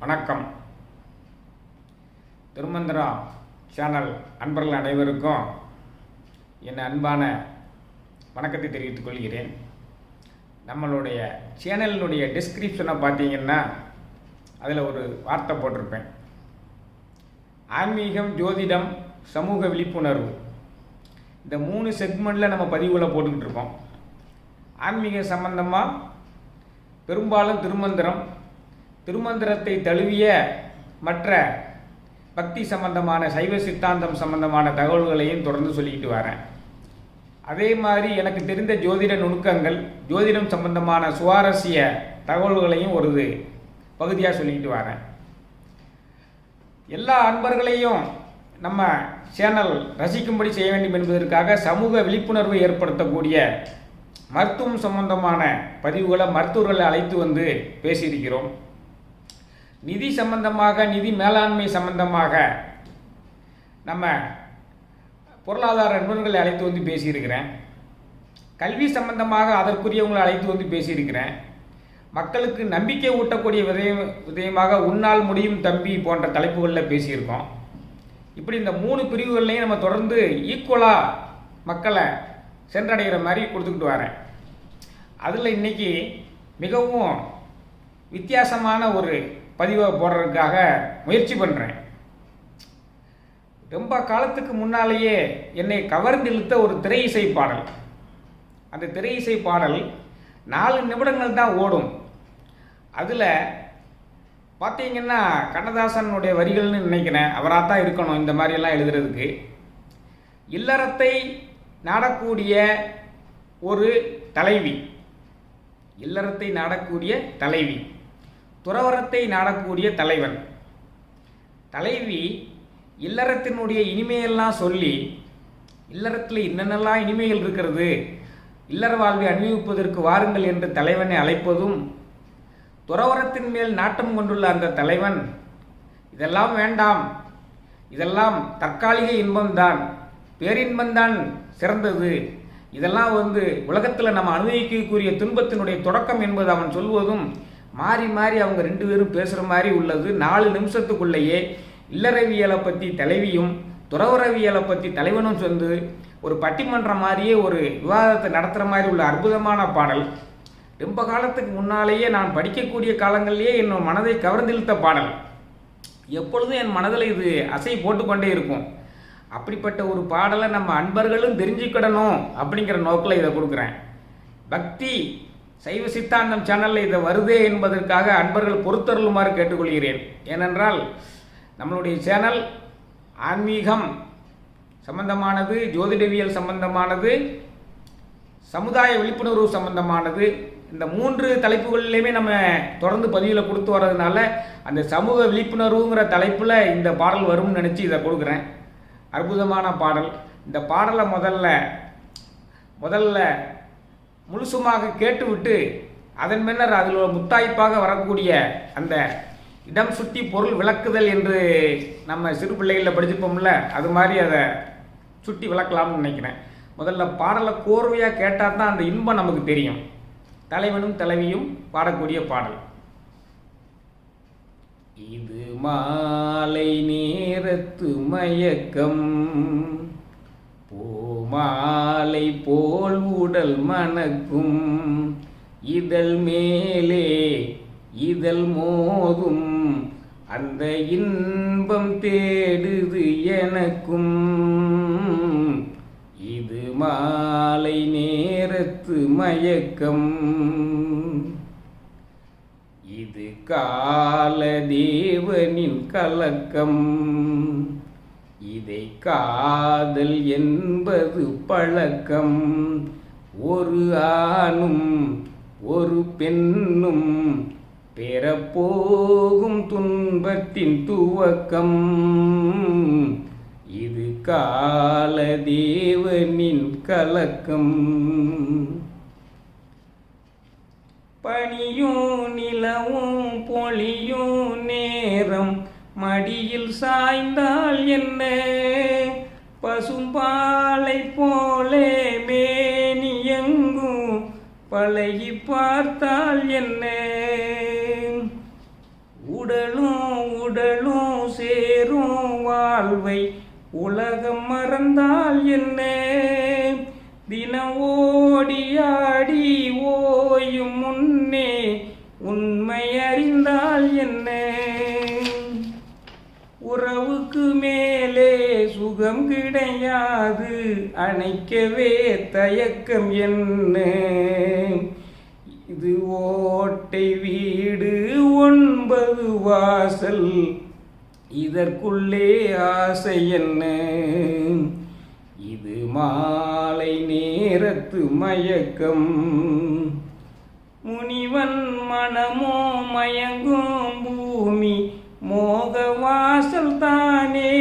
வணக்கம். திருமந்திரா சேனல் அன்பர்கள் அனைவருக்கும் என் அன்பான வணக்கத்தை தெரிவித்துக் கொள்கிறேன். நம்மளுடைய சேனலினுடைய டிஸ்கிரிப்ஷனை பார்த்தீங்கன்னா அதில் ஒரு வார்த்தை போட்டிருப்பேன். ஆன்மீகம், ஜோதிடம், சமூக விழிப்புணர்வு, இந்த 3 செக்மெண்ட்டில் நம்ம பதிவுகளை போட்டுக்கிட்டு இருக்கோம். ஆன்மீக சம்பந்தமாக பெரும்பாலும் திருமந்திரத்தை தழுவிய மற்ற பக்தி சம்பந்தமான சைவ சித்தாந்தம் சம்பந்தமான தகவல்களையும் தொடர்ந்து சொல்லிக்கிட்டு வரேன். அதே மாதிரி எனக்கு தெரிந்த ஜோதிட நுணுக்கங்கள், ஜோதிடம் சம்பந்தமான சுவாரஸ்ய தகவல்களையும் ஒரு பகுதியாக சொல்லிக்கிட்டு வரேன். எல்லா அன்பர்களையும் நம்ம சேனல் ரசிக்கும்படி செய்ய வேண்டும் என்பதற்காக சமூக விழிப்புணர்வு ஏற்படுத்தக்கூடிய மருத்துவம் சம்பந்தமான பதிவுகளை மருத்துவர்களை அழைத்து வந்து பேசியிருக்கிறோம். நிதி சம்பந்தமாக, நிதி மேலாண்மை சம்பந்தமாக நம்ம பொருளாதார நிபுணர்களை அழைத்து வந்து பேசியிருக்கிறேன். கல்வி சம்பந்தமாக அதற்குரியவங்களை அழைத்து வந்து பேசியிருக்கிறேன். மக்களுக்கு நம்பிக்கை ஊட்டக்கூடிய விதயமாக உன்னால் முடியும் தம்பி போன்ற தலைப்புகளில் பேசியிருக்கோம். இப்படி இந்த 3 பிரிவுகள்லையும் நம்ம தொடர்ந்து ஈக்குவலாக மக்களை சென்றடைகிற மாதிரி கொடுத்துக்கிட்டு வரேன். அதில் இன்றைக்கி மிகவும் வித்தியாசமான ஒரு பதிவை போடுறதுக்காக முயற்சி பண்ணுறேன். ரொம்ப காலத்துக்கு முன்னாலேயே என்னை கவர்ந்திழுத்த ஒரு திரை இசை பாடல். அந்த திரை இசை பாடல் 4 நிமிடங்கள் தான் ஓடும். அதில் பார்த்தீங்கன்னா கண்ணதாசனுடைய வரிகள்னு நினைக்கிறேன், அவராக தான் இருக்கணும் இந்த மாதிரியெல்லாம் எழுதுறதுக்கு. இல்லறத்தை நாடக்கூடிய ஒரு தலைவி, இல்லறத்தை நாடக்கூடிய தலைவி, துறவரத்தை நாடக்கூடிய தலைவன். தலைவி இல்லறத்தினுடைய இனிமையெல்லாம் சொல்லி, இல்லறத்தில் என்னென்னலாம் இனிமைகள் இருக்கிறது, இல்லற வாழ்வை அனுபவிப்பதற்கு வாருங்கள் என்று தலைவனை அழைப்பதும், துறவரத்தின் மேல் நாட்டம் கொண்டுள்ள அந்த தலைவன் இதெல்லாம் வேண்டாம், இதெல்லாம் தற்காலிக இன்பம்தான், பேரின்பம்தான் சிறந்தது, இதெல்லாம் உலகத்தில் நம்ம அனுபவிக்கக்கூடிய துன்பத்தினுடைய தொடக்கம் என்பது அவன் சொல்வதும் மாறி மாறி அவங்க 2 பேரும் பேசுகிற மாதிரி உள்ளது. 4 நிமிஷத்துக்குள்ளேயே இல்லறவியலை பற்றி தலைவியும் துறவரவியலை பற்றி தலைவனும் சொந்து ஒரு பட்டிமன்றம் மாதிரியே ஒரு விவாதத்தை நடத்துகிற மாதிரி உள்ள அற்புதமான பாடல். ரொம்ப காலத்துக்கு முன்னாலேயே நான் படிக்கக்கூடிய காலங்களிலேயே என் மனதை கவர்ந்திழுத்த பாடல். எப்பொழுதும் என் மனதில் இது அசை போட்டுக்கொண்டே இருக்கும். அப்படிப்பட்ட ஒரு பாடலை நம்ம அன்பர்களும் தெரிஞ்சுக்கிடணும் அப்படிங்கிற நோக்கில் இதை கொடுக்குறேன். பக்தி சைவ சித்தாந்தம் சேனலில் இதை வருதே என்பதற்காக அன்பர்கள் பொறுத்தருளுமாறு கேட்டுக்கொள்கிறேன். ஏனென்றால் நம்மளுடைய சேனல் ஆன்மீகம் சம்பந்தமானது, ஜோதிடவியல் சம்பந்தமானது, சமுதாய விழிப்புணர்வு சம்பந்தமானது, இந்த 3 தலைப்புகளிலையுமே நம்ம தொடர்ந்து பதிவில் கொடுத்து வர்றதுனால அந்த சமூக விழிப்புணர்வுங்கிற தலைப்பில் இந்த பாடல் வரும்னு நினச்சி இதை கொடுக்குறேன். அற்புதமான பாடல். இந்த பாடலை முதல்ல முழுசுமாக கேட்டுவிட்டு அதன் பின்னர் அதில் முத்தாய்ப்பாக வரக்கூடிய அந்த இடம் சுட்டி பொருள் விளக்குதல் என்று நம்ம சிறு பிள்ளைகளில் படிச்சிருப்போம்ல, அது மாதிரி அதை சுட்டி விளக்கலாம்னு நினைக்கிறேன். முதல்ல பாடலை கோர்வையாக கேட்டால் தான் அந்த இன்பம் நமக்கு தெரியும். தலைவனும் தலைவியும் பாடக்கூடிய பாடல். இது மாலை நேரத்து மயக்கம், பூமாலை போல் உடல் மணக்கும், இதழ் மேலே இதழ் மோதும், அந்த இன்பம் தேடுது எனக்கும். இது மாலை நேரத்து மயக்கம், இது கால தேவனின் கலக்கம், இதை காதல் என்பது பழக்கம். ஒரு ஆணும் ஒரு பெண்ணும் பெறப்போகும் துன்பத்தின் துவக்கம். இது கால தேவனின் கலக்கம். பனியும் நிலவும் பொழியும் நேரம், மடியில் சாய்ந்தால் என்ன, பசும்பாலை போலே மேனியங்கும் பழகி பார்த்தால் என்ன, உடலும் உடலும் சேரும் வாழ்வை உலகம் மறந்தால் என்ன, தினம் ஓடியாடி ஓயும் முன்னே உண்மை அறிந்தால் என்ன, உறவுக்கு மேலே சுகம் கிடையாது அணைக்கவே தயக்கம் என்ன, இது ஓட்டை வீடு 9 வாசல் இதற்குள்ளே ஆசை என்ன, இது மாலை நேரத்து மயக்கம், முனிவன் மனமோ மயங்கும் பூமி மோக வாசல் தானே,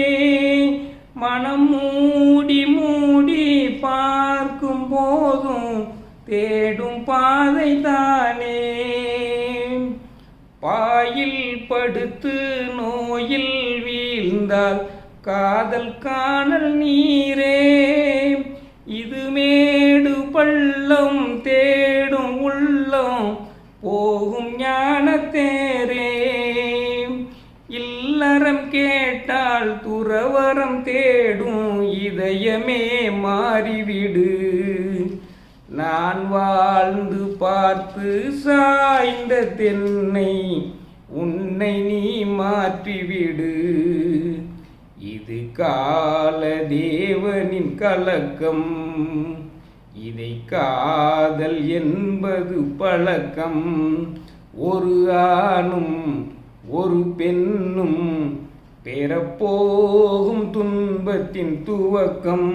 மனம் மூடி மூடி பார்க்கும் போதும் தேடும் பாதை தானே, பாயில் படுத்து நோயில் வீழ்ந்தால் காதல் காணல் நீரே, இது மேடு பள்ளம் தேடும் உள்ளம் போகும் ஞானத்தேரே, இல்லறம் கேட்டால் துறவரம் தேடும் இதயமே மாறிவிடு, நான் வாழ்ந்து பார்த்து சாய்ந்த தென்னை உன்னை நீ மாற்றிவிடு, இது கால தேவனின் கலக்கம், இதை காதல் என்பது பழக்கம், ஒரு ஆணும் ஒரு பெண்ணும் பெறப்போகும் துன்பத்தின் துவக்கம்,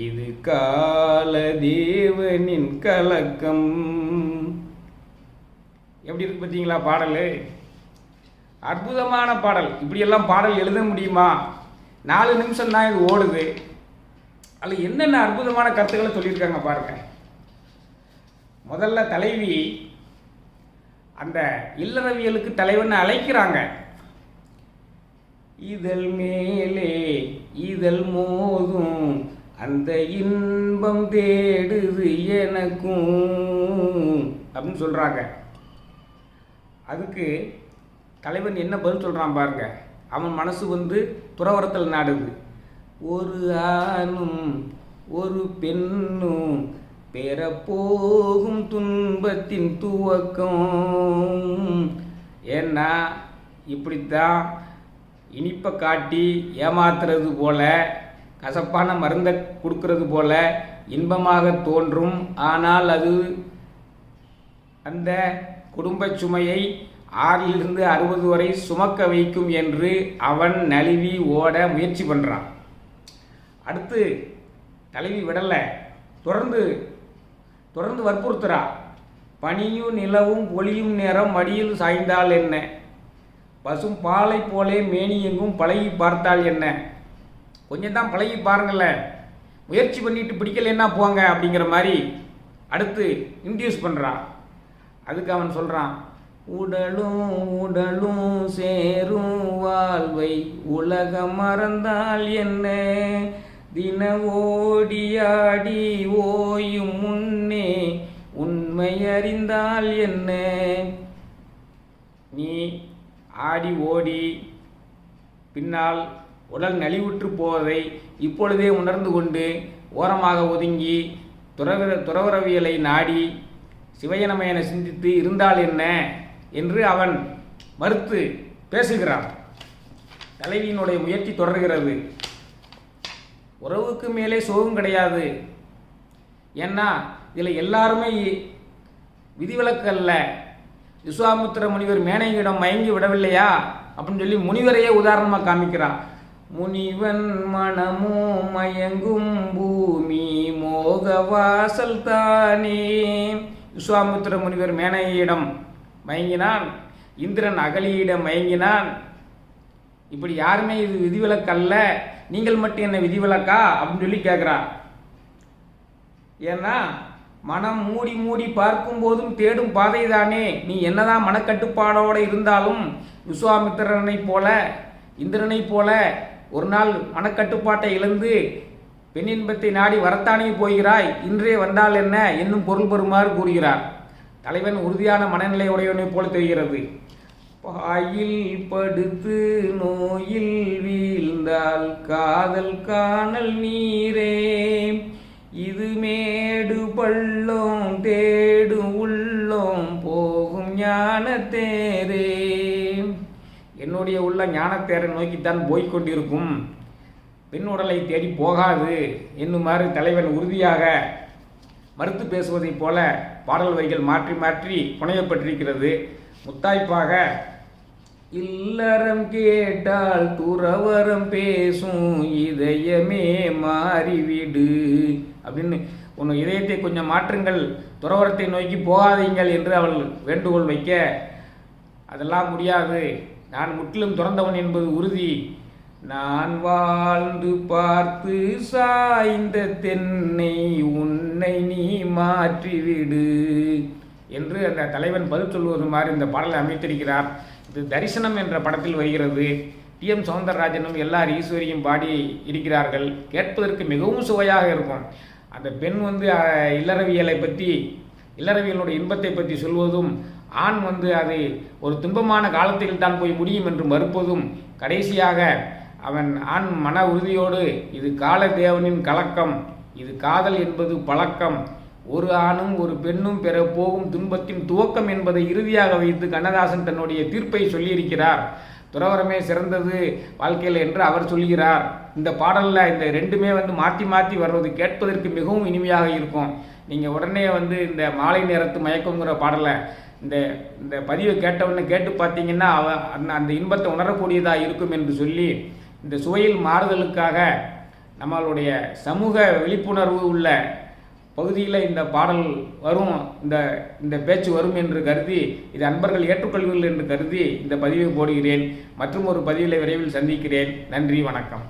இது கால தேவனின் கலக்கம். எப்படி இருக்கு பார்த்தீங்களா பாடல்? அற்புதமான பாடல். இப்படியெல்லாம் பாடல் எழுத முடியுமா? 4 நிமிஷம் தான் இது ஓடுது. அதில் என்னென்ன அற்புதமான கருத்துக்களை சொல்லியிருக்காங்க பாருங்க. முதல்ல தலைவி அந்த இல்லறவியலுக்கு தலைவன் அழைக்கிறாங்க. இதழ் மேலே இதழ் மோதும் அந்த இன்பம் தேடுது எனக்கும் அப்படின்னு சொல்கிறாங்க. அதுக்கு தலைவன் என்ன பதில் சொல்கிறான் பாருங்க. அவன் மனசு துறவரத்தில் நாடுது. ஒரு ஆணும் ஒரு பெண்ணும் பெறப்போகும் துன்பத்தின் துவக்கம். ஏன்னா இப்படித்தான் இனிப்பை காட்டி ஏமாத்துறது போல, கசப்பான மருந்தை கொடுக்கறது போல இன்பமாக தோன்றும். ஆனால் அது அந்த குடும்ப சுமையை 6 to 60 வரை சுமக்க வைக்கும் என்று அவன் நழுவி ஓட முயற்சி பண்ணுறான். அடுத்து தலைவி விடலை, தொடர்ந்து வற்புறுத்துறா. பனியும் நிலவும் ஒளியும் நேரம் மடியில் சாய்ந்தால் என்ன, பசும் பாலை போலே மேனி எங்கும் பழகி பார்த்தால் என்ன. கொஞ்சம் தான் பழகி பாருங்களேன், முயற்சி பண்ணிட்டு பிடிக்கலன்னா போங்க அப்படிங்கிற மாதிரி அடுத்து இன்டியூஸ் பண்ணுறான். அதுக்கு அவன் சொல்கிறான், உடலும் உடலும் சேரும் வாழ்வை உலகம் மறந்தால் என்ன, தின ஓடியாடி ஓயும் முன்னே உண்மை அறிந்தால் என்ன. நீ ஆடி ஓடி பின்னால் உடல் நலிவுற்று போவதை இப்பொழுதே உணர்ந்து கொண்டு ஓரமாக ஒதுங்கி துறவரவியலை நாடி சிவயனமயனை சிந்தித்து இருந்தால் என்ன என்று அவன் மறுத்து பேசுகிறான். தலைவியினுடைய முயற்சி தொடர்கிறது. உறவுக்கு மேலே சோகம் கிடையாது. ஏன்னா இதில் எல்லாருமே விதிவிலக்கு அல்ல. விஸ்வாமித்திர முனிவர் மேனையிடம் மயங்கி விடவில்லையா அப்படின்னு சொல்லி முனிவரையே உதாரணமாக காமிக்கிறான். முனிவன் மனமோ மயங்கும் பூமி மோக வாசல் தானே. விஸ்வாமித்திர முனிவர் மேனையிடம் மயங்கினான், இந்திரன் அகலியிடம் மயங்கினான். இப்படி யாருமே இது விதிவிலக்கு அல்ல, நீங்கள் மட்டும் என்ன விதிவிலக்கா அப்படின்னு சொல்லி கேட்குறான். ஏன்னா மனம் மூடி மூடி பார்க்கும் போதும் தேடும் பாதை தானே. நீ என்னதான் மனக்கட்டுப்பாடோடு இருந்தாலும் விஸ்வாமித்திரனை போல இந்திரனை போல ஒரு நாள் மனக்கட்டுப்பாட்டை இழந்து பெண்ணின்பத்தை நாடி வரத்தானே போகிறாய். இன்றே வந்தால் என்ன என்னும் பொருள் பெறுமாறு கூறுகிறார். தலைவன் உறுதியான மனநிலை உடையவனை போல தெரிகிறது. பாயில் படுத்து நோயில் வீழ்ந்தால் காதல் காணல் நீரே, இது மேடு பள்ளம் தேடு உள்ளம் போகும் ஞானத்தேரே. என்னுடைய உள்ள ஞானத்தேரை நோக்கித்தான் போய்கொண்டிருக்கும், பெண் உடலை தேடி போகாது என்னுமாறு தலைவன் உறுதியாக மறுத்து பேசுவதைப் போல பாடல் வரிகள் மாற்றி மாற்றி புனையப்பட்டிருக்கிறது. முத்தாய்ப்பாக இல்லறம் கேட்டால் துறவரம் பேசும் இதயமே மாறிவிடு அப்படின்னு உன் இதயத்தை கொஞ்சம் மாற்றுங்கள், துறவரத்தை நோக்கி போகாதீங்கள் என்று அவள் வேண்டுகோள் வைக்க, அதெல்லாம் முடியாது, நான் முற்றிலும் துறந்தவன் என்பது உறுதி, நான் வாழ்ந்து பார்த்து சாய்ந்த தென்னை உன்னை நீ மாற்றிவிடு என்று அந்த தலைவன் பதில் சொல்வது மாதிரி இந்த பாடலை அமைத்திருக்கிறார். இது தரிசனம் என்ற படத்தில் வருகிறது. டி.எம். சௌந்தரராஜனும் எல்லார் ஈஸ்வரியும் பாடி இருக்கிறார்கள். கேட்பதற்கு மிகவும் சுவையாக இருக்கும். அந்த பெண் இல்லறவியலை பற்றி, இல்லறவியலுடைய இன்பத்தை பற்றி சொல்வதும், ஆண் அது ஒரு துன்பமான காலத்தில் தான் போய் முடியும் என்று மறுப்பதும், கடைசியாக அவன் ஆண் மன உறுதியோடு இது கால தேவனின் கலக்கம், இது காதல் என்பது பழக்கம், ஒரு ஆணும் ஒரு பெண்ணும் பெற போகும் துன்பத்தின் துவக்கம் என்பதை இறுதியாக வைத்து கண்ணதாசன் தன்னுடைய தீர்ப்பை சொல்லியிருக்கிறார். துறவரமே சிறந்தது வாழ்க்கையில் என்று அவர் சொல்கிறார். இந்த பாடலில் இந்த ரெண்டுமே மாற்றி மாற்றி வர்றது கேட்பதற்கு மிகவும் இனிமையாக இருக்கும். நீங்கள் உடனே இந்த மாலை நேரத்து மயக்கங்கிற பாடலை இந்த பதிவை கேட்டவுடனே கேட்டு பார்த்தீங்கன்னா அந்த இன்பத்தை உணரக்கூடியதாக இருக்கும் என்று சொல்லி, இந்த சுவையில் மாறுதலுக்காக நம்மளுடைய சமூக விழிப்புணர்வு உள்ள பகுதியில் இந்த பாடல் வரும், இந்த பேச்சு வரும் என்று கருதி, இது அன்பர்கள் ஏற்றுக்கொள்வீர்கள் என்று கருதி இந்த பதிவை போடுகிறேன். மற்றும் ஒரு பதிவில் விரைவில் சந்திக்கிறேன். நன்றி, வணக்கம்.